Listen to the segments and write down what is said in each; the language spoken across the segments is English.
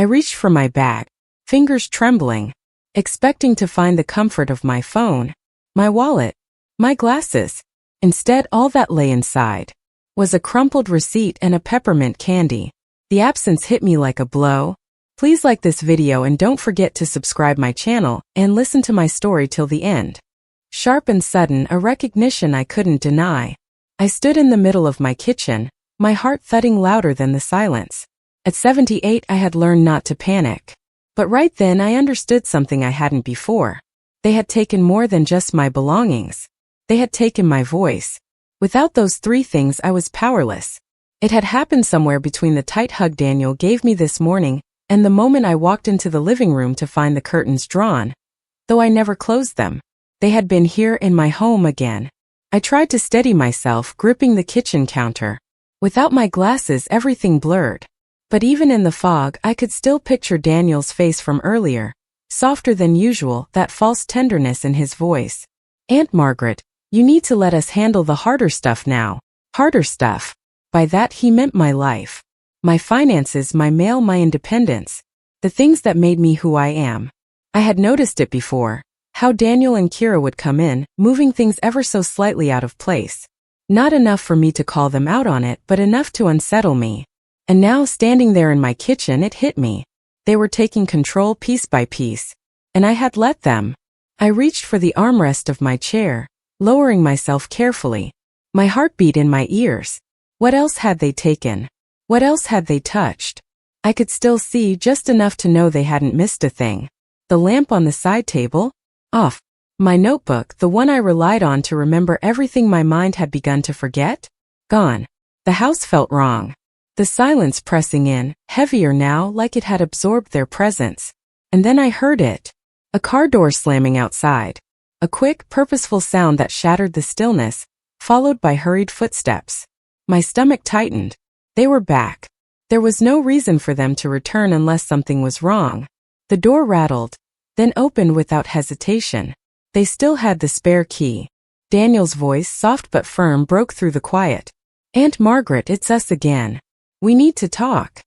reached for my bag, fingers trembling, expecting to find the comfort of my phone, my wallet, my glasses. Instead, all that lay inside was a crumpled receipt and a peppermint candy. The absence hit me like a blow. Please like this video and don't forget to subscribe my channel and listen to my story till the end. Sharp and sudden, a recognition I couldn't deny. I stood in the middle of my kitchen, my heart thudding louder than the silence. At 78, I had learned not to panic. But right then I understood something I hadn't before. They had taken more than just my belongings. They had taken my voice. Without those three things, I was powerless. It had happened somewhere between the tight hug Daniel gave me this morning and the moment I walked into the living room to find the curtains drawn, though I never closed them. They had been here in my home again. I tried to steady myself, gripping the kitchen counter. Without my glasses, everything blurred. But even in the fog, I could still picture Daniel's face from earlier, softer than usual, that false tenderness in his voice. "Aunt Margaret, you need to let us handle the harder stuff now." Harder stuff. By that he meant my life. My finances, my mail, my independence. The things that made me who I am. I had noticed it before, how Daniel and Kira would come in, moving things ever so slightly out of place. Not enough for me to call them out on it, but enough to unsettle me. And now, standing there in my kitchen, it hit me. They were taking control piece by piece. And I had let them. I reached for the armrest of my chair, lowering myself carefully. My heart beat in my ears. What else had they taken? What else had they touched? I could still see just enough to know they hadn't missed a thing. The lamp on the side table? Off. My notebook, the one I relied on to remember everything my mind had begun to forget? Gone. The house felt wrong. The silence pressing in, heavier now, like it had absorbed their presence. And then I heard it. A car door slamming outside. A quick, purposeful sound that shattered the stillness, followed by hurried footsteps. My stomach tightened. They were back. There was no reason for them to return unless something was wrong. The door rattled, then opened without hesitation. They still had the spare key. Daniel's voice, soft but firm, broke through the quiet. "Aunt Margaret, it's us again. We need to talk."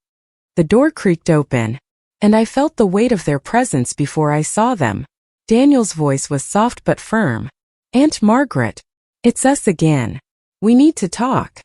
The door creaked open, and I felt the weight of their presence before I saw them. Daniel's voice was soft but firm. "Aunt Margaret, it's us again. We need to talk."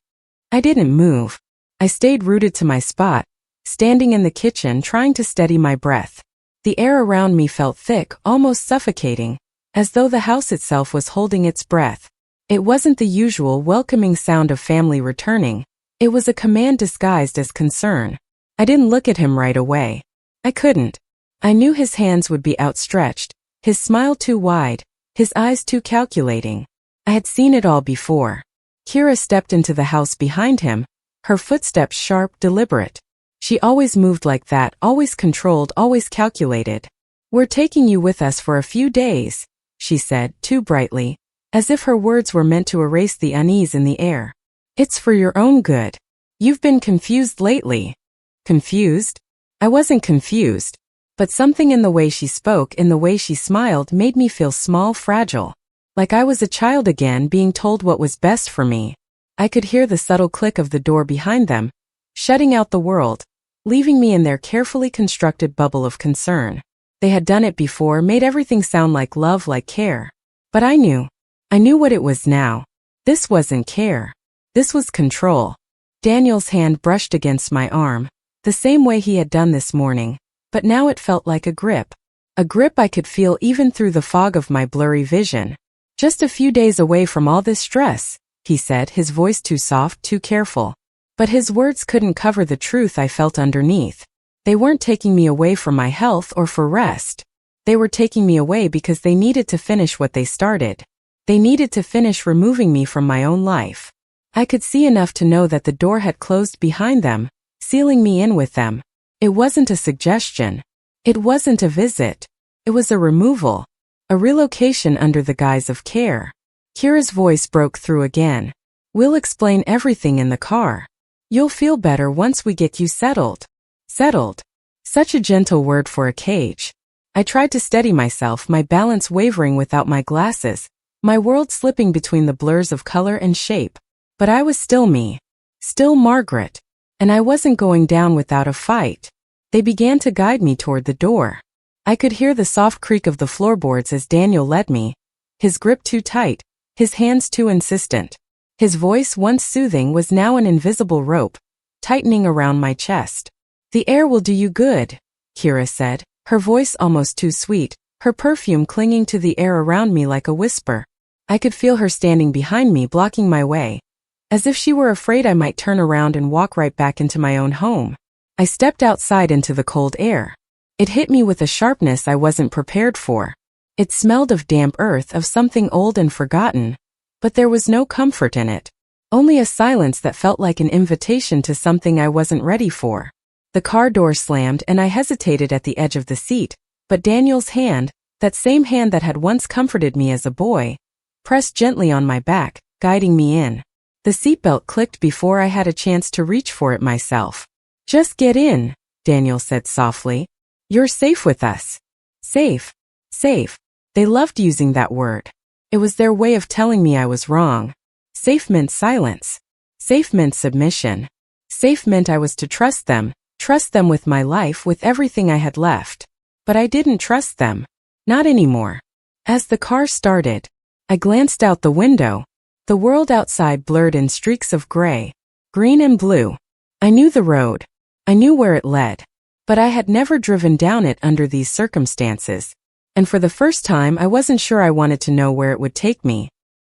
I didn't move. I stayed rooted to my spot, standing in the kitchen trying to steady my breath. The air around me felt thick, almost suffocating, as though the house itself was holding its breath. It wasn't the usual welcoming sound of family returning. It was a command disguised as concern. I didn't look at him right away. I couldn't. I knew his hands would be outstretched, his smile too wide, his eyes too calculating. I had seen it all before. Kira stepped into the house behind him, her footsteps sharp, deliberate. She always moved like that, always controlled, always calculated. "We're taking you with us for a few days," she said, too brightly, as if her words were meant to erase the unease in the air. "It's for your own good. You've been confused lately." Confused? I wasn't confused. But something in the way she spoke, in the way she smiled, made me feel small, fragile. Like I was a child again, being told what was best for me. I could hear the subtle click of the door behind them, shutting out the world, leaving me in their carefully constructed bubble of concern. They had done it before, made everything sound like love, like care. But I knew what it was now. This wasn't care. This was control. Daniel's hand brushed against my arm, the same way he had done this morning, but now it felt like a grip. A grip I could feel even through the fog of my blurry vision. "Just a few days away from all this stress," he said, his voice too soft, too careful. But his words couldn't cover the truth I felt underneath. They weren't taking me away from my health or for rest. They were taking me away because they needed to finish what they started. They needed to finish removing me from my own life. I could see enough to know that the door had closed behind them, sealing me in with them. It wasn't a suggestion. It wasn't a visit. It was a removal. A relocation under the guise of care. Kira's voice broke through again. "We'll explain everything in the car. You'll feel better once we get you settled." Settled. Such a gentle word for a cage. I tried to steady myself, my balance wavering without my glasses, my world slipping between the blurs of color and shape. But I was still me. Still Margaret. And I wasn't going down without a fight. They began to guide me toward the door. I could hear the soft creak of the floorboards as Daniel led me, his grip too tight, his hands too insistent. His voice, once soothing, was now an invisible rope, tightening around my chest. "The air will do you good," Kira said, her voice almost too sweet, her perfume clinging to the air around me like a whisper. I could feel her standing behind me, blocking my way, as if she were afraid I might turn around and walk right back into my own home. I stepped outside into the cold air. It hit me with a sharpness I wasn't prepared for. It smelled of damp earth, of something old and forgotten, but there was no comfort in it. Only a silence that felt like an invitation to something I wasn't ready for. The car door slammed and I hesitated at the edge of the seat, but Daniel's hand, that same hand that had once comforted me as a boy, pressed gently on my back, guiding me in. The seatbelt clicked before I had a chance to reach for it myself. "Just get in," Daniel said softly. "You're safe with us." Safe. Safe. They loved using that word. It was their way of telling me I was wrong. Safe meant silence. Safe meant submission. Safe meant I was to trust them with my life, with everything I had left. But I didn't trust them. Not anymore. As the car started, I glanced out the window. The world outside blurred in streaks of gray, green and blue. I knew the road. I knew where it led. But I had never driven down it under these circumstances. And for the first time I wasn't sure I wanted to know where it would take me.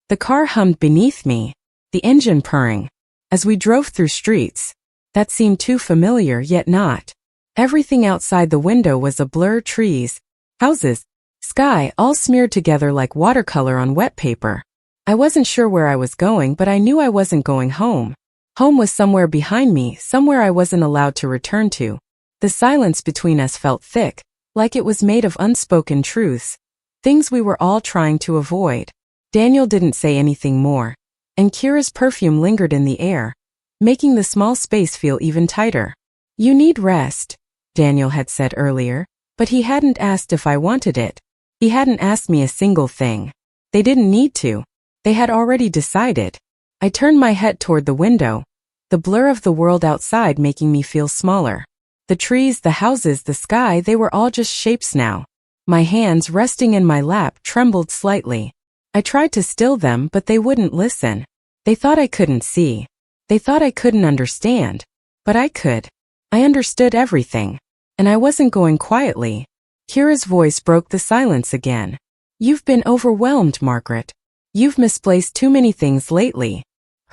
The car hummed beneath me, the engine purring, as we drove through streets that seemed too familiar yet not. Everything outside the window was a blur: trees, houses, sky, all smeared together like watercolor on wet paper. I wasn't sure where I was going, but I knew I wasn't going home. Home was somewhere behind me, somewhere I wasn't allowed to return to. The silence between us felt thick, like it was made of unspoken truths, things we were all trying to avoid. Daniel didn't say anything more, and Kira's perfume lingered in the air, making the small space feel even tighter. "You need rest," Daniel had said earlier, but he hadn't asked if I wanted it. He hadn't asked me a single thing. They didn't need to. They had already decided. I turned my head toward the window, the blur of the world outside making me feel smaller. The trees, the houses, the sky, they were all just shapes now. My hands, resting in my lap, trembled slightly. I tried to still them, but they wouldn't listen. They thought I couldn't see. They thought I couldn't understand. But I could. I understood everything. And I wasn't going quietly. Kira's voice broke the silence again. "You've been overwhelmed, Margaret. You've misplaced too many things lately."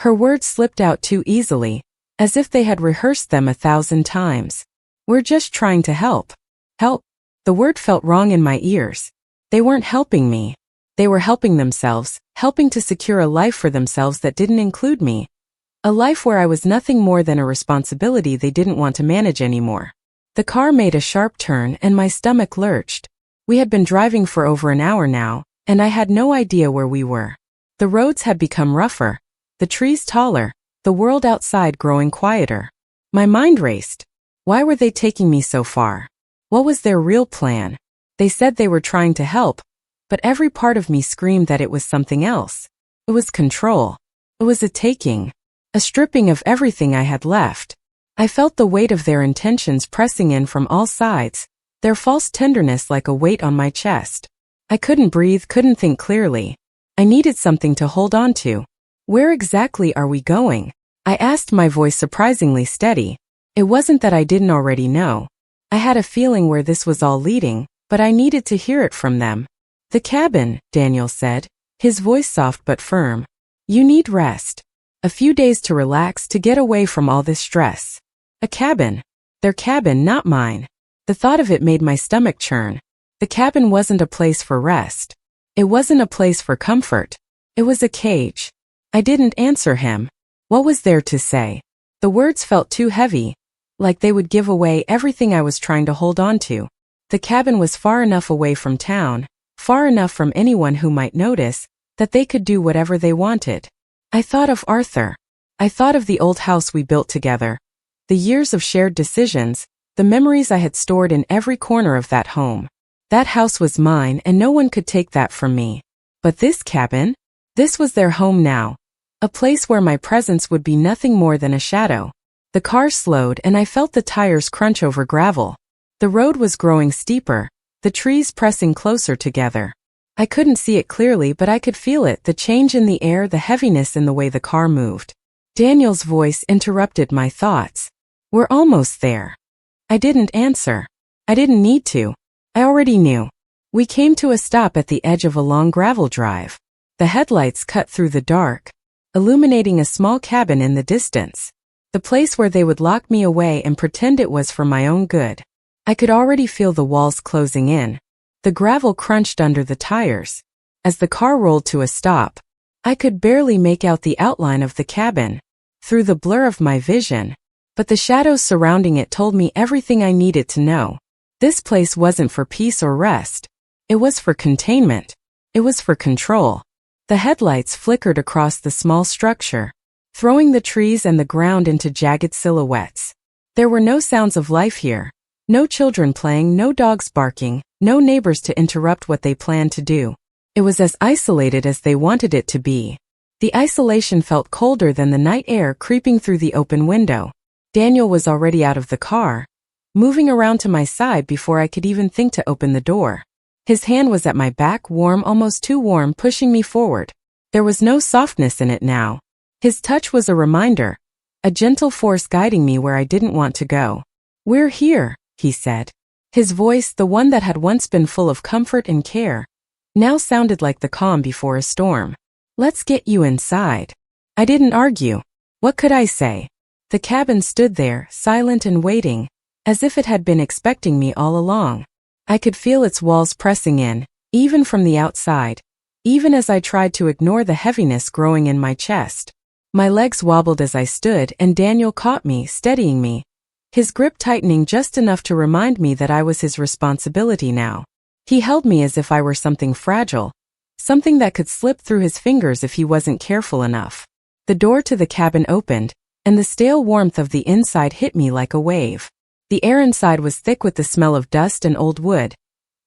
Her words slipped out too easily, as if they had rehearsed them 1,000 times. "We're just trying to help." Help. The word felt wrong in my ears. They weren't helping me. They were helping themselves, helping to secure a life for themselves that didn't include me. A life where I was nothing more than a responsibility they didn't want to manage anymore. The car made a sharp turn and my stomach lurched. We had been driving for over an hour now, and I had no idea where we were. The roads had become rougher, the trees taller, the world outside growing quieter. My mind raced. Why were they taking me so far? What was their real plan? They said they were trying to help, but every part of me screamed that it was something else. It was control. It was a taking, a stripping of everything I had left. I felt the weight of their intentions pressing in from all sides, their false tenderness like a weight on my chest. I couldn't breathe, couldn't think clearly. I needed something to hold on to. "Where exactly are we going?" I asked, my voice surprisingly steady. It wasn't that I didn't already know. I had a feeling where this was all leading, but I needed to hear it from them. "The cabin," Daniel said, his voice soft but firm. "You need rest. A few days to relax, to get away from all this stress." A cabin. Their cabin, not mine. The thought of it made my stomach churn. The cabin wasn't a place for rest. It wasn't a place for comfort. It was a cage. I didn't answer him. What was there to say? The words felt too heavy, like they would give away everything I was trying to hold on to. The cabin was far enough away from town, far enough from anyone who might notice, that they could do whatever they wanted. I thought of Arthur. I thought of the old house we built together, the years of shared decisions, the memories I had stored in every corner of that home. That house was mine and no one could take that from me. But this cabin? This was their home now. A place where my presence would be nothing more than a shadow. The car slowed and I felt the tires crunch over gravel. The road was growing steeper, the trees pressing closer together. I couldn't see it clearly, but I could feel it, the change in the air, the heaviness in the way the car moved. Daniel's voice interrupted my thoughts. "We're almost there." I didn't answer. I didn't need to. I already knew. We came to a stop at the edge of a long gravel drive. The headlights cut through the dark, illuminating a small cabin in the distance. The place where they would lock me away and pretend it was for my own good. I could already feel the walls closing in. The gravel crunched under the tires. As the car rolled to a stop, I could barely make out the outline of the cabin through the blur of my vision, but the shadows surrounding it told me everything I needed to know. This place wasn't for peace or rest. It was for containment. It was for control. The headlights flickered across the small structure, throwing the trees and the ground into jagged silhouettes. There were no sounds of life here. No children playing, no dogs barking, no neighbors to interrupt what they planned to do. It was as isolated as they wanted it to be. The isolation felt colder than the night air creeping through the open window. Daniel was already out of the car, moving around to my side before I could even think to open the door. His hand was at my back, warm, almost too warm, pushing me forward. There was no softness in it now. His touch was a reminder, a gentle force guiding me where I didn't want to go. "We're here," he said. His voice, the one that had once been full of comfort and care, now sounded like the calm before a storm. "Let's get you inside." I didn't argue. What could I say? The cabin stood there, silent and waiting, as if it had been expecting me all along. I could feel its walls pressing in, even from the outside, even as I tried to ignore the heaviness growing in my chest. My legs wobbled as I stood, and Daniel caught me, steadying me, his grip tightening just enough to remind me that I was his responsibility now. He held me as if I were something fragile, something that could slip through his fingers if he wasn't careful enough. The door to the cabin opened, and the stale warmth of the inside hit me like a wave. The air inside was thick with the smell of dust and old wood,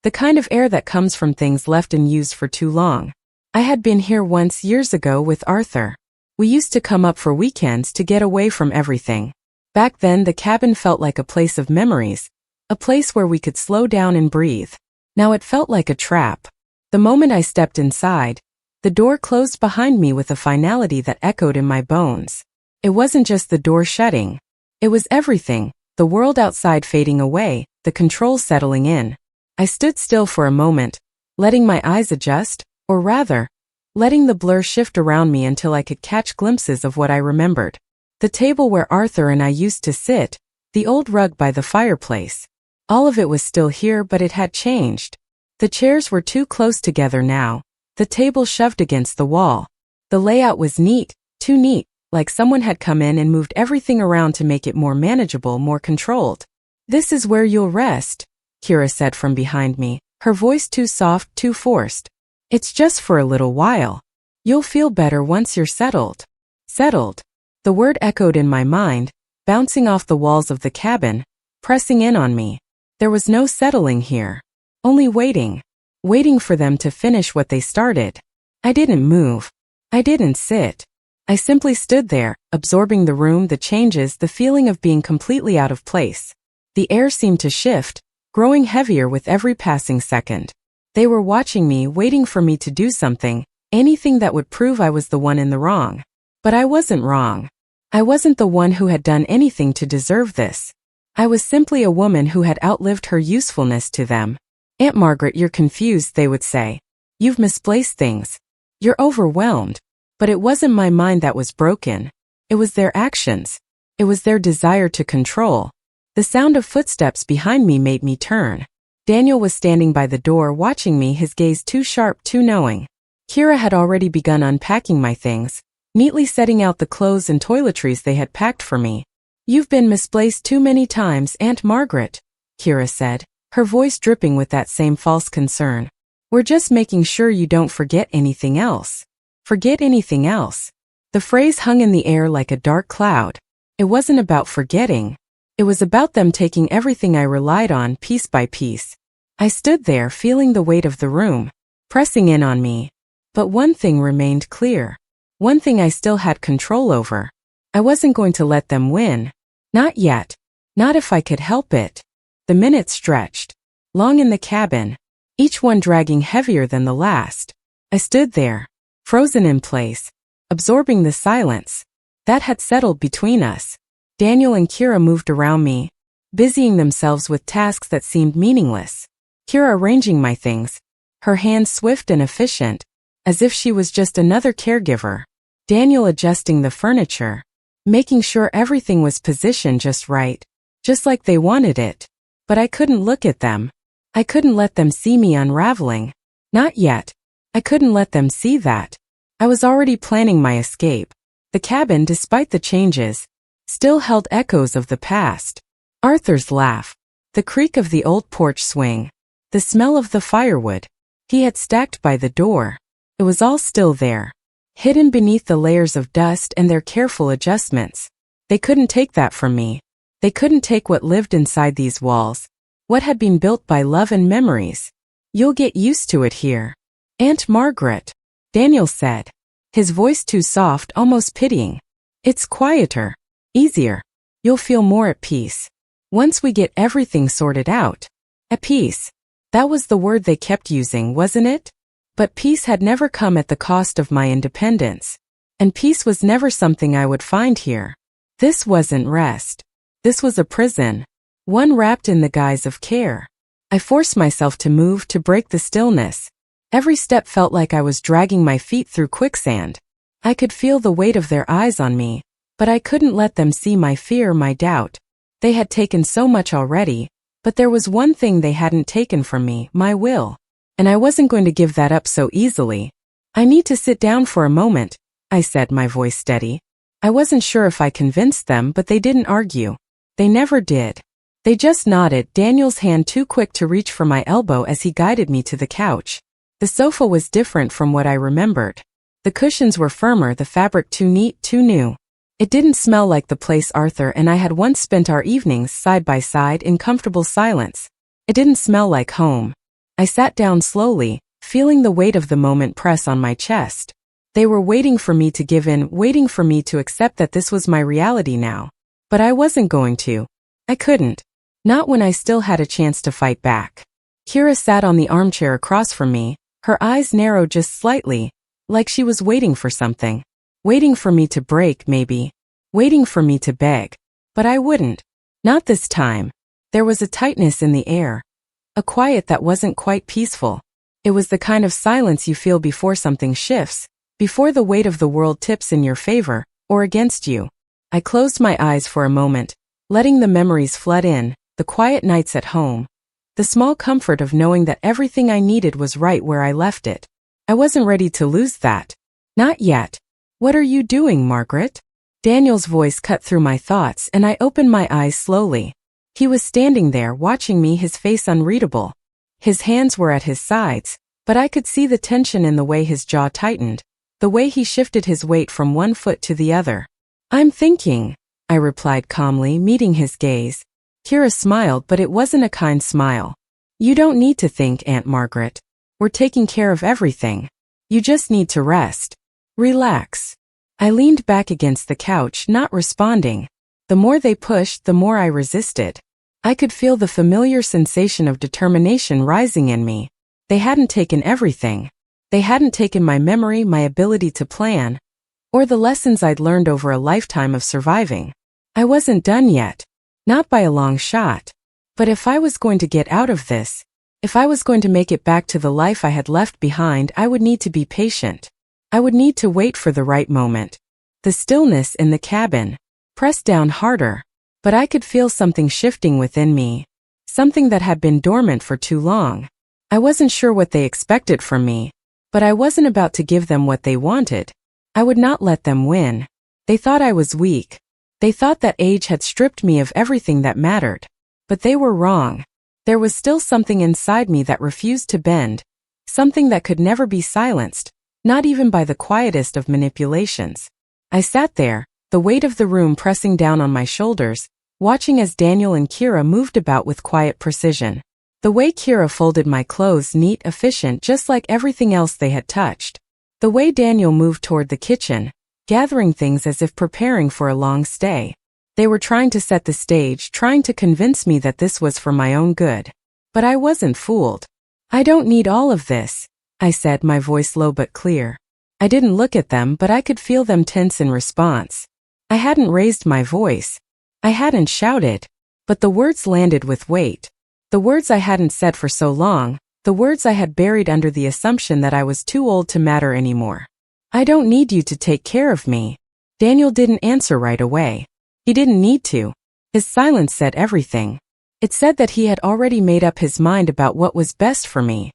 the kind of air that comes from things left unused for too long. I had been here once years ago with Arthur. We used to come up for weekends to get away from everything. Back then the cabin felt like a place of memories, a place where we could slow down and breathe. Now it felt like a trap. The moment I stepped inside, the door closed behind me with a finality that echoed in my bones. It wasn't just the door shutting. It was everything, the world outside fading away, the control settling in. I stood still for a moment, letting my eyes adjust, or rather, letting the blur shift around me until I could catch glimpses of what I remembered. The table where Arthur and I used to sit, the old rug by the fireplace. All of it was still here, but it had changed. The chairs were too close together now, the table shoved against the wall. The layout was neat, too neat, like someone had come in and moved everything around to make it more manageable, more controlled. "This is where you'll rest," Kira said from behind me, her voice too soft, too forced. "It's just for a little while. You'll feel better once you're settled." Settled. The word echoed in my mind, bouncing off the walls of the cabin, pressing in on me. There was no settling here. Only waiting. Waiting for them to finish what they started. I didn't move. I didn't sit. I simply stood there, absorbing the room, the changes, the feeling of being completely out of place. The air seemed to shift, growing heavier with every passing second. They were watching me, waiting for me to do something, anything that would prove I was the one in the wrong. But I wasn't wrong. I wasn't the one who had done anything to deserve this. I was simply a woman who had outlived her usefulness to them. "Aunt Margaret, you're confused," they would say. "You've misplaced things. You're overwhelmed." But it wasn't my mind that was broken. It was their actions. It was their desire to control. The sound of footsteps behind me made me turn. Daniel was standing by the door watching me, his gaze too sharp, too knowing. Kira had already begun unpacking my things, neatly setting out the clothes and toiletries they had packed for me. "You've been misplaced too many times, Aunt Margaret," Kira said, her voice dripping with that same false concern. "We're just making sure you don't forget anything else." Forget anything else. The phrase hung in the air like a dark cloud. It wasn't about forgetting. It was about them taking everything I relied on piece by piece. I stood there feeling the weight of the room, pressing in on me. But one thing remained clear. One thing I still had control over. I wasn't going to let them win. Not yet. Not if I could help it. The minutes stretched. Long in the cabin, each one dragging heavier than the last. I stood there, frozen in place, absorbing the silence that had settled between us. Daniel and Kira moved around me, busying themselves with tasks that seemed meaningless. Kira arranging my things, her hands swift and efficient, as if she was just another caregiver. Daniel adjusting the furniture, making sure everything was positioned just right, just like they wanted it. But I couldn't look at them. I couldn't let them see me unraveling. Not yet. I couldn't let them see that. I was already planning my escape. The cabin, despite the changes, still held echoes of the past. Arthur's laugh, the creak of the old porch swing, the smell of the firewood he had stacked by the door. It was all still there, hidden beneath the layers of dust and their careful adjustments. They couldn't take that from me. They couldn't take what lived inside these walls, what had been built by love and memories. You'll get used to it here, Aunt Margaret, Daniel said, his voice too soft, almost pitying. It's quieter, easier. You'll feel more at peace. Once we get everything sorted out. At peace. That was the word they kept using, wasn't it? But peace had never come at the cost of my independence. And peace was never something I would find here. This wasn't rest. This was a prison. One wrapped in the guise of care. I forced myself to move, to break the stillness. Every step felt like I was dragging my feet through quicksand. I could feel the weight of their eyes on me, but I couldn't let them see my fear, my doubt. They had taken so much already, but there was one thing they hadn't taken from me, my will. And I wasn't going to give that up so easily. I need to sit down for a moment, I said, my voice steady. I wasn't sure if I convinced them, but they didn't argue. They never did. They just nodded, Daniel's hand too quick to reach for my elbow as he guided me to the couch. The sofa was different from what I remembered. The cushions were firmer, the fabric too neat, too new. It didn't smell like the place Arthur and I had once spent our evenings side by side in comfortable silence. It didn't smell like home. I sat down slowly, feeling the weight of the moment press on my chest. They were waiting for me to give in, waiting for me to accept that this was my reality now. But I wasn't going to. I couldn't. Not when I still had a chance to fight back. Kira sat on the armchair across from me, her eyes narrowed just slightly, like she was waiting for something. Waiting for me to break, maybe. Waiting for me to beg. But I wouldn't. Not this time. There was a tightness in the air. A quiet that wasn't quite peaceful. It was the kind of silence you feel before something shifts, before the weight of the world tips in your favor, or against you. I closed my eyes for a moment, letting the memories flood in, the quiet nights at home. The small comfort of knowing that everything I needed was right where I left it. I wasn't ready to lose that. Not yet. What are you doing, Margaret? Daniel's voice cut through my thoughts and I opened my eyes slowly. He was standing there watching me, his face unreadable. His hands were at his sides, but I could see the tension in the way his jaw tightened, the way he shifted his weight from one foot to the other. I'm thinking, I replied calmly, meeting his gaze. Kira smiled, but it wasn't a kind smile. You don't need to think, Aunt Margaret. We're taking care of everything. You just need to rest. Relax. I leaned back against the couch, not responding. The more they pushed, the more I resisted. I could feel the familiar sensation of determination rising in me. They hadn't taken everything. They hadn't taken my memory, my ability to plan, or the lessons I'd learned over a lifetime of surviving. I wasn't done yet. Not by a long shot. But if I was going to get out of this, if I was going to make it back to the life I had left behind, I would need to be patient. I would need to wait for the right moment. The stillness in the cabin pressed down harder, but I could feel something shifting within me, something that had been dormant for too long. I wasn't sure what they expected from me, but I wasn't about to give them what they wanted. I would not let them win. They thought I was weak. They thought that age had stripped me of everything that mattered. But they were wrong. There was still something inside me that refused to bend, something that could never be silenced, not even by the quietest of manipulations. I sat there, the weight of the room pressing down on my shoulders, watching as Daniel and Kira moved about with quiet precision. The way Kira folded my clothes, neat, efficient, just like everything else they had touched. The way Daniel moved toward the kitchen, gathering things as if preparing for a long stay. They were trying to set the stage, trying to convince me that this was for my own good. But I wasn't fooled. I don't need all of this, I said, my voice low but clear. I didn't look at them, but I could feel them tense in response. I hadn't raised my voice. I hadn't shouted. But the words landed with weight. The words I hadn't said for so long, the words I had buried under the assumption that I was too old to matter anymore. I don't need you to take care of me. Daniel didn't answer right away. He didn't need to. His silence said everything. It said that he had already made up his mind about what was best for me.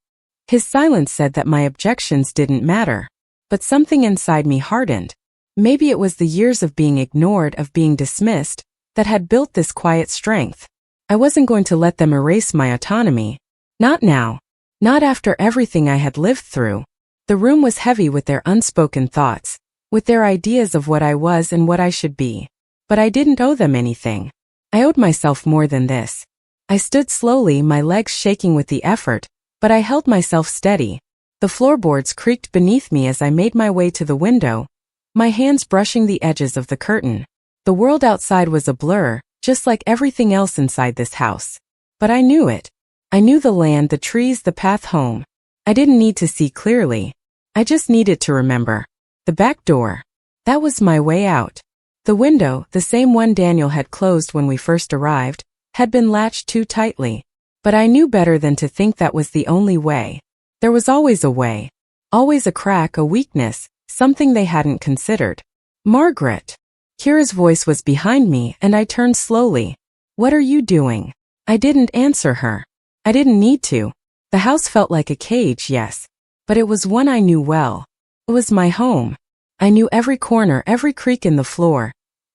His silence said that my objections didn't matter. But something inside me hardened. Maybe it was the years of being ignored, of being dismissed, that had built this quiet strength. I wasn't going to let them erase my autonomy. Not now. Not after everything I had lived through. The room was heavy with their unspoken thoughts, with their ideas of what I was and what I should be. But I didn't owe them anything. I owed myself more than this. I stood slowly, my legs shaking with the effort, but I held myself steady. The floorboards creaked beneath me as I made my way to the window, my hands brushing the edges of the curtain. The world outside was a blur, just like everything else inside this house. But I knew it. I knew the land, the trees, the path home. I didn't need to see clearly. I just needed to remember. The back door. That was my way out. The window, the same one Daniel had closed when we first arrived, had been latched too tightly. But I knew better than to think that was the only way. There was always a way. Always a crack, a weakness, something they hadn't considered. Margaret. Kira's voice was behind me, and I turned slowly. What are you doing? I didn't answer her. I didn't need to. The house felt like a cage, yes. But it was one I knew well. It was my home. I knew every corner, every creak in the floor,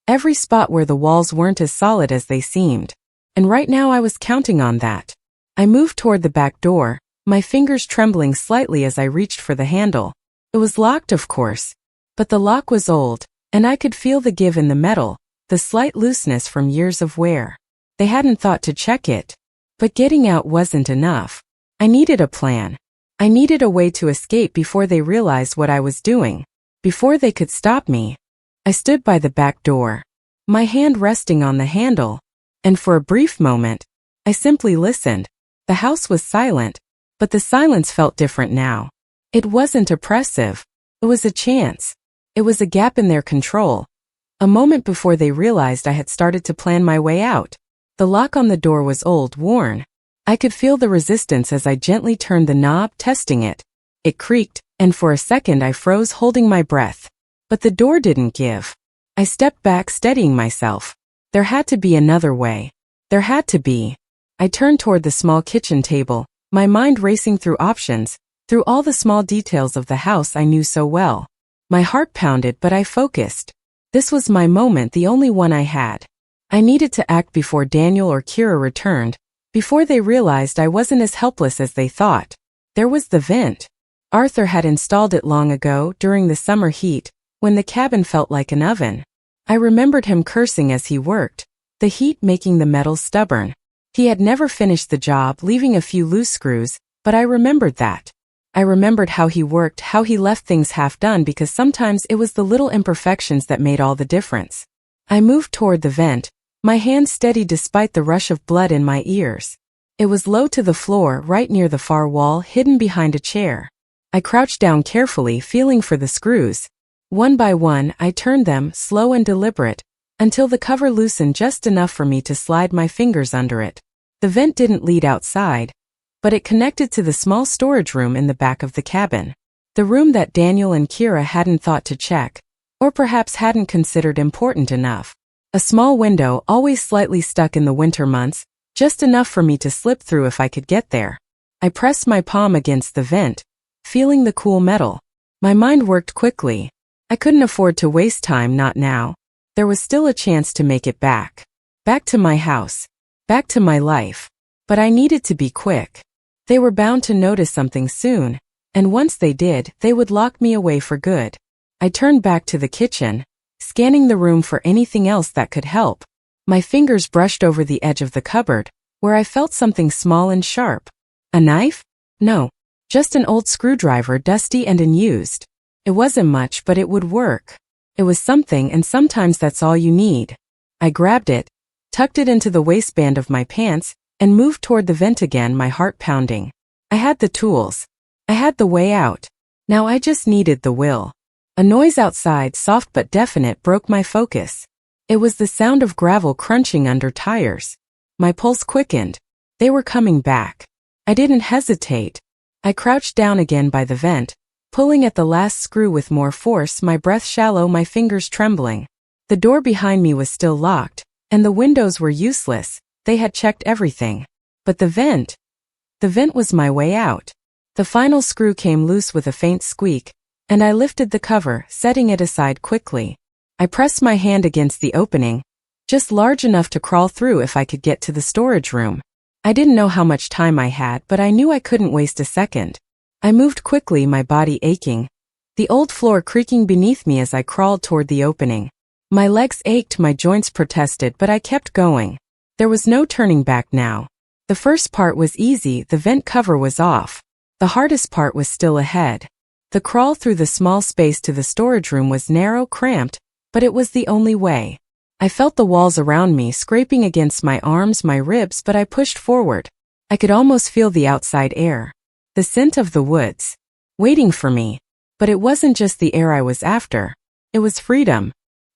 every spot where the walls weren't as solid as they seemed. And right now I was counting on that. I moved toward the back door, my fingers trembling slightly as I reached for the handle. It was locked, of course. But the lock was old, and I could feel the give in the metal, the slight looseness from years of wear. They hadn't thought to check it. But getting out wasn't enough. I needed a plan. I needed a way to escape before they realized what I was doing, before they could stop me. I stood by the back door, my hand resting on the handle, and for a brief moment, I simply listened. The house was silent, but the silence felt different now. It wasn't oppressive. It was a chance. It was a gap in their control. A moment before they realized I had started to plan my way out. The lock on the door was old, worn. I could feel the resistance as I gently turned the knob, testing it. It creaked, and for a second I froze, holding my breath. But the door didn't give. I stepped back, steadying myself. There had to be another way. There had to be. I turned toward the small kitchen table, my mind racing through options, through all the small details of the house I knew so well. My heart pounded, but I focused. This was my moment, the only one I had. I needed to act before Daniel or Kira returned, before they realized I wasn't as helpless as they thought. There was the vent. Arthur had installed it long ago, during the summer heat, when the cabin felt like an oven. I remembered him cursing as he worked, the heat making the metal stubborn. He had never finished the job, leaving a few loose screws, but I remembered that. I remembered how he worked, how he left things half done because sometimes it was the little imperfections that made all the difference. I moved toward the vent, my hand steady despite the rush of blood in my ears. It was low to the floor, right near the far wall, hidden behind a chair. I crouched down carefully, feeling for the screws. One by one, I turned them, slow and deliberate, until the cover loosened just enough for me to slide my fingers under it. The vent didn't lead outside, but it connected to the small storage room in the back of the cabin. The room that Daniel and Kira hadn't thought to check, or perhaps hadn't considered important enough. A small window, always slightly stuck in the winter months, just enough for me to slip through if I could get there. I pressed my palm against the vent, feeling the cool metal. My mind worked quickly. I couldn't afford to waste time, not now. There was still a chance to make it back. Back to my house. Back to my life. But I needed to be quick. They were bound to notice something soon, and once they did, they would lock me away for good. I turned back to the kitchen, scanning the room for anything else that could help. My fingers brushed over the edge of the cupboard, where I felt something small and sharp. A knife? No. Just an old screwdriver, dusty and unused. It wasn't much, but it would work. It was something, and sometimes that's all you need. I grabbed it, tucked it into the waistband of my pants, and moved toward the vent again, my heart pounding. I had the tools. I had the way out. Now I just needed the will. A noise outside, soft but definite, broke my focus. It was the sound of gravel crunching under tires. My pulse quickened. They were coming back. I didn't hesitate. I crouched down again by the vent, pulling at the last screw with more force, my breath shallow, my fingers trembling. The door behind me was still locked, and the windows were useless. They had checked everything. But the vent was my way out. The final screw came loose with a faint squeak, and I lifted the cover, setting it aside quickly. I pressed my hand against the opening, just large enough to crawl through if I could get to the storage room. I didn't know how much time I had, but I knew I couldn't waste a second. I moved quickly, my body aching, the old floor creaking beneath me as I crawled toward the opening. My legs ached, my joints protested, but I kept going. There was no turning back now. The first part was easy, the vent cover was off. The hardest part was still ahead. The crawl through the small space to the storage room was narrow, cramped, but it was the only way. I felt the walls around me scraping against my arms, my ribs, but I pushed forward. I could almost feel the outside air, the scent of the woods, waiting for me. But it wasn't just the air I was after. It was freedom.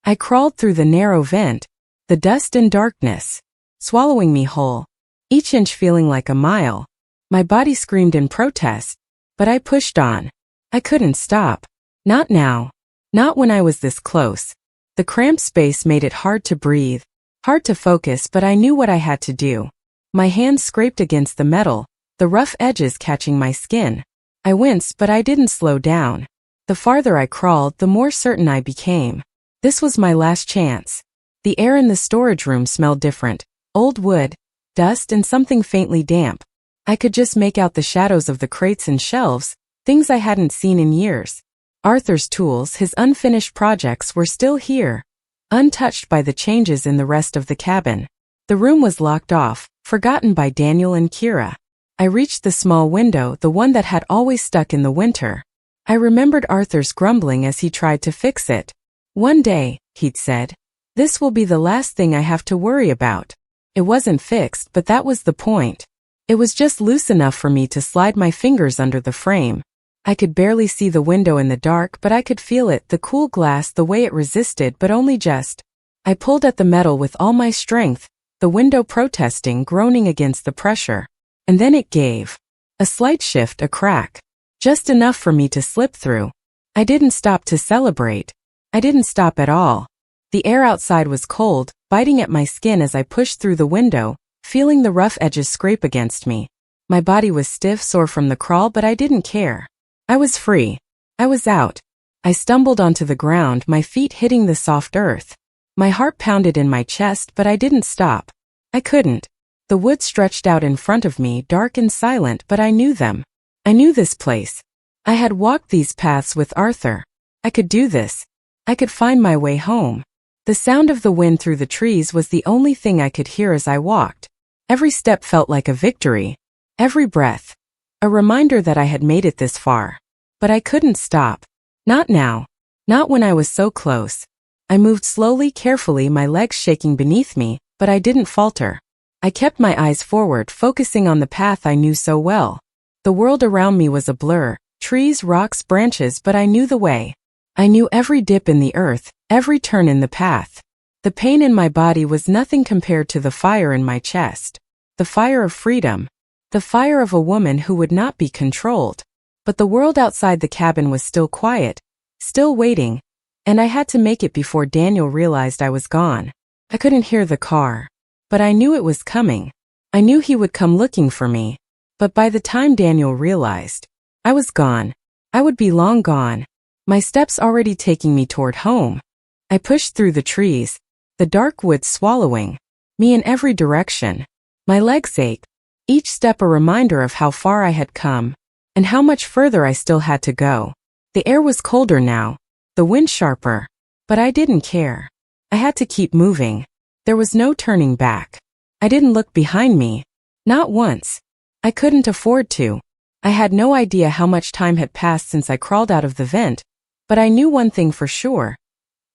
I crawled through the narrow vent, the dust and darkness, swallowing me whole, each inch feeling like a mile. My body screamed in protest, but I pushed on. I couldn't stop. Not now. Not when I was this close. The cramped space made it hard to breathe, hard to focus, but I knew what I had to do. My hands scraped against the metal, the rough edges catching my skin. I winced, but I didn't slow down. The farther I crawled, the more certain I became. This was my last chance. The air in the storage room smelled different. Old wood, dust, and something faintly damp. I could just make out the shadows of the crates and shelves, things I hadn't seen in years. Arthur's tools, his unfinished projects, were still here, untouched by the changes in the rest of the cabin. The room was locked off, forgotten by Daniel and Kira. I reached the small window, the one that had always stuck in the winter. I remembered Arthur's grumbling as he tried to fix it. One day, he'd said, this will be the last thing I have to worry about. It wasn't fixed, but that was the point. It was just loose enough for me to slide my fingers under the frame. I could barely see the window in the dark, but I could feel it, the cool glass, the way it resisted, but only just. I pulled at the metal with all my strength, the window protesting, groaning against the pressure. And then it gave. A slight shift, a crack. Just enough for me to slip through. I didn't stop to celebrate. I didn't stop at all. The air outside was cold, biting at my skin as I pushed through the window, feeling the rough edges scrape against me. My body was stiff, sore from the crawl, but I didn't care. I was free. I was out. I stumbled onto the ground, my feet hitting the soft earth. My heart pounded in my chest, but I didn't stop. I couldn't. The woods stretched out in front of me, dark and silent, but I knew them. I knew this place. I had walked these paths with Arthur. I could do this. I could find my way home. The sound of the wind through the trees was the only thing I could hear as I walked. Every step felt like a victory. Every breath. A reminder that I had made it this far. But I couldn't stop. Not now. Not when I was so close. I moved slowly, carefully, my legs shaking beneath me, but I didn't falter. I kept my eyes forward, focusing on the path I knew so well. The world around me was a blur, trees, rocks, branches, but I knew the way. I knew every dip in the earth, every turn in the path. The pain in my body was nothing compared to the fire in my chest. The fire of freedom. The fire of a woman who would not be controlled. But the world outside the cabin was still quiet, still waiting, and I had to make it before Daniel realized I was gone. I couldn't hear the car, but I knew it was coming. I knew he would come looking for me. But by the time Daniel realized, I was gone. I would be long gone. My steps already taking me toward home. I pushed through the trees, the dark woods swallowing me in every direction. My legs ached, each step a reminder of how far I had come, and how much further I still had to go. The air was colder now, the wind sharper, but I didn't care. I had to keep moving. There was no turning back. I didn't look behind me. Not once. I couldn't afford to. I had no idea how much time had passed since I crawled out of the vent, but I knew one thing for sure.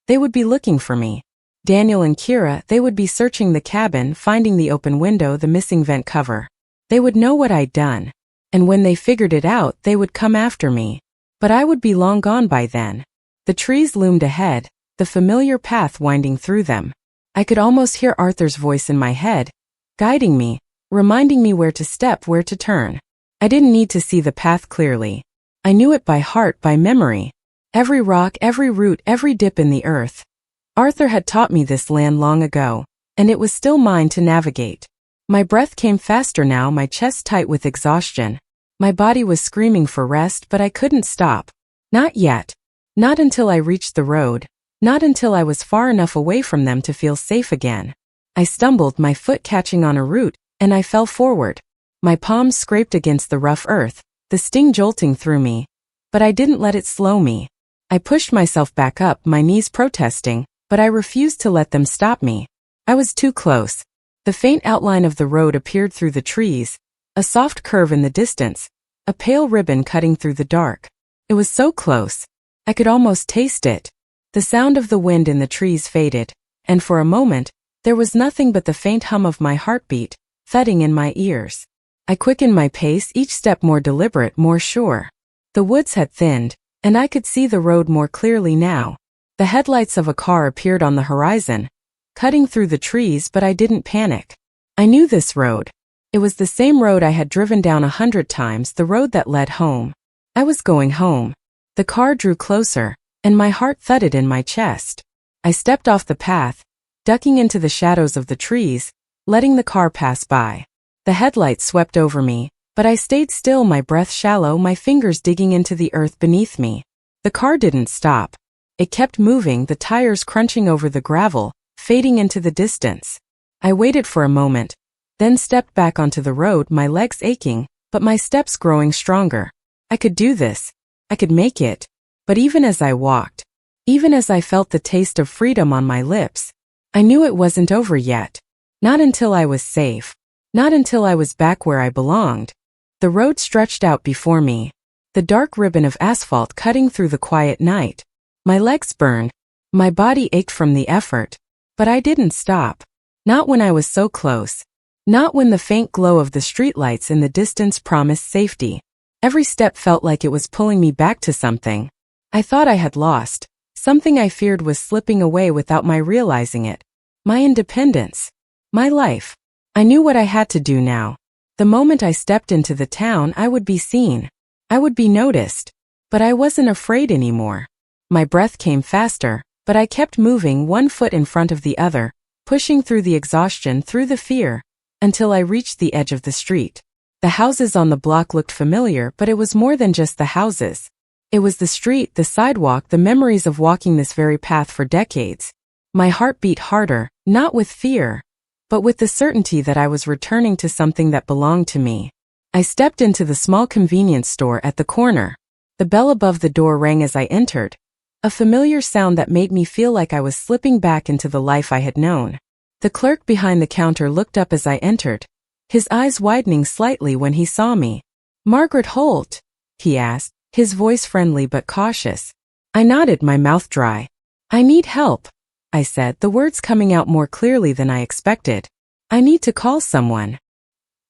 They would be looking for me. Daniel and Kira, they would be searching the cabin, finding the open window, the missing vent cover. They would know what I'd done. And when they figured it out, they would come after me. But I would be long gone by then. The trees loomed ahead, the familiar path winding through them. I could almost hear Arthur's voice in my head, guiding me, reminding me where to step, where to turn. I didn't need to see the path clearly. I knew it by heart, by memory. Every rock, every root, every dip in the earth. Arthur had taught me this land long ago, and it was still mine to navigate. My breath came faster now, my chest tight with exhaustion. My body was screaming for rest, but I couldn't stop. Not yet. Not until I reached the road. Not until I was far enough away from them to feel safe again. I stumbled, my foot catching on a root, and I fell forward. My palms scraped against the rough earth, the sting jolting through me. But I didn't let it slow me. I pushed myself back up, my knees protesting, but I refused to let them stop me. I was too close. The faint outline of the road appeared through the trees, a soft curve in the distance, a pale ribbon cutting through the dark. It was so close. I could almost taste it. The sound of the wind in the trees faded, and for a moment, there was nothing but the faint hum of my heartbeat, thudding in my ears. I quickened my pace, each step more deliberate, more sure. The woods had thinned, and I could see the road more clearly now. The headlights of a car appeared on the horizon, cutting through the trees, but I didn't panic. I knew this road. It was the same road I had driven down 100 times, the road that led home. I was going home. The car drew closer, and my heart thudded in my chest. I stepped off the path, ducking into the shadows of the trees, letting the car pass by. The headlights swept over me, but I stayed still, my breath shallow, my fingers digging into the earth beneath me. The car didn't stop. It kept moving, the tires crunching over the gravel, fading into the distance. I waited for a moment, then stepped back onto the road, my legs aching, but my steps growing stronger. I could do this. I could make it. But even as I walked, even as I felt the taste of freedom on my lips, I knew it wasn't over yet. Not until I was safe. Not until I was back where I belonged. The road stretched out before me, the dark ribbon of asphalt cutting through the quiet night. My legs burned. My body ached from the effort. But I didn't stop. Not when I was so close. Not when the faint glow of the streetlights in the distance promised safety. Every step felt like it was pulling me back to something I thought I had lost. Something I feared was slipping away without my realizing it. My independence. My life. I knew what I had to do now. The moment I stepped into the town, I would be seen. I would be noticed. But I wasn't afraid anymore. My breath came faster, but I kept moving, one foot in front of the other, pushing through the exhaustion, through the fear, until I reached the edge of the street. The houses on the block looked familiar, but it was more than just the houses. It was the street, the sidewalk, the memories of walking this very path for decades. My heart beat harder, not with fear, but with the certainty that I was returning to something that belonged to me. I stepped into the small convenience store at the corner. The bell above the door rang as I entered, a familiar sound that made me feel like I was slipping back into the life I had known. The clerk behind the counter looked up as I entered, his eyes widening slightly when he saw me. "Margaret Holt?" he asked, his voice friendly but cautious. I nodded, my mouth dry. "I need help," I said, the words coming out more clearly than I expected. "I need to call someone."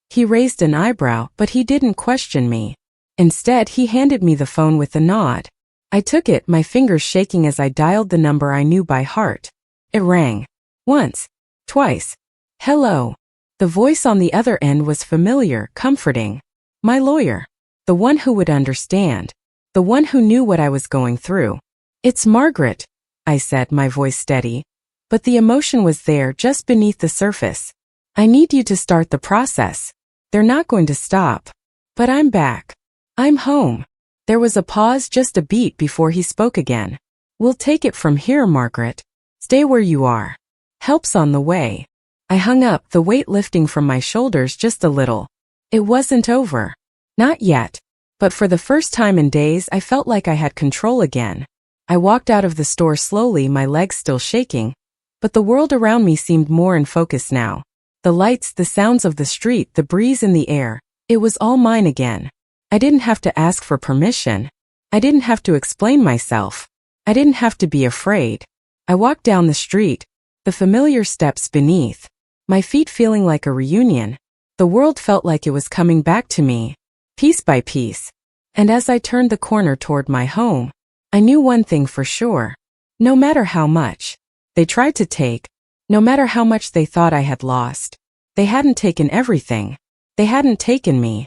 He raised an eyebrow, but he didn't question me. Instead, he handed me the phone with a nod. I took it, my fingers shaking as I dialed the number I knew by heart. It rang. Once. Twice. "Hello." The voice on the other end was familiar, comforting. My lawyer. The one who would understand. The one who knew what I was going through. "It's Margaret," I said, my voice steady. But the emotion was there, just beneath the surface. "I need you to start the process. They're not going to stop. But I'm back. I'm home." There was a pause, just a beat, before he spoke again. "We'll take it from here, Margaret. Stay where you are. Help's on the way." I hung up, the weight lifting from my shoulders just a little. It wasn't over. Not yet. But for the first time in days, I felt like I had control again. I walked out of the store slowly, my legs still shaking, but the world around me seemed more in focus now. The lights, the sounds of the street, the breeze in the air, it was all mine again. I didn't have to ask for permission. I didn't have to explain myself. I didn't have to be afraid. I walked down the street, the familiar steps beneath, my feet feeling like a reunion. The world felt like it was coming back to me, piece by piece. And as I turned the corner toward my home, I knew one thing for sure. No matter how much they tried to take, no matter how much they thought I had lost, they hadn't taken everything. They hadn't taken me.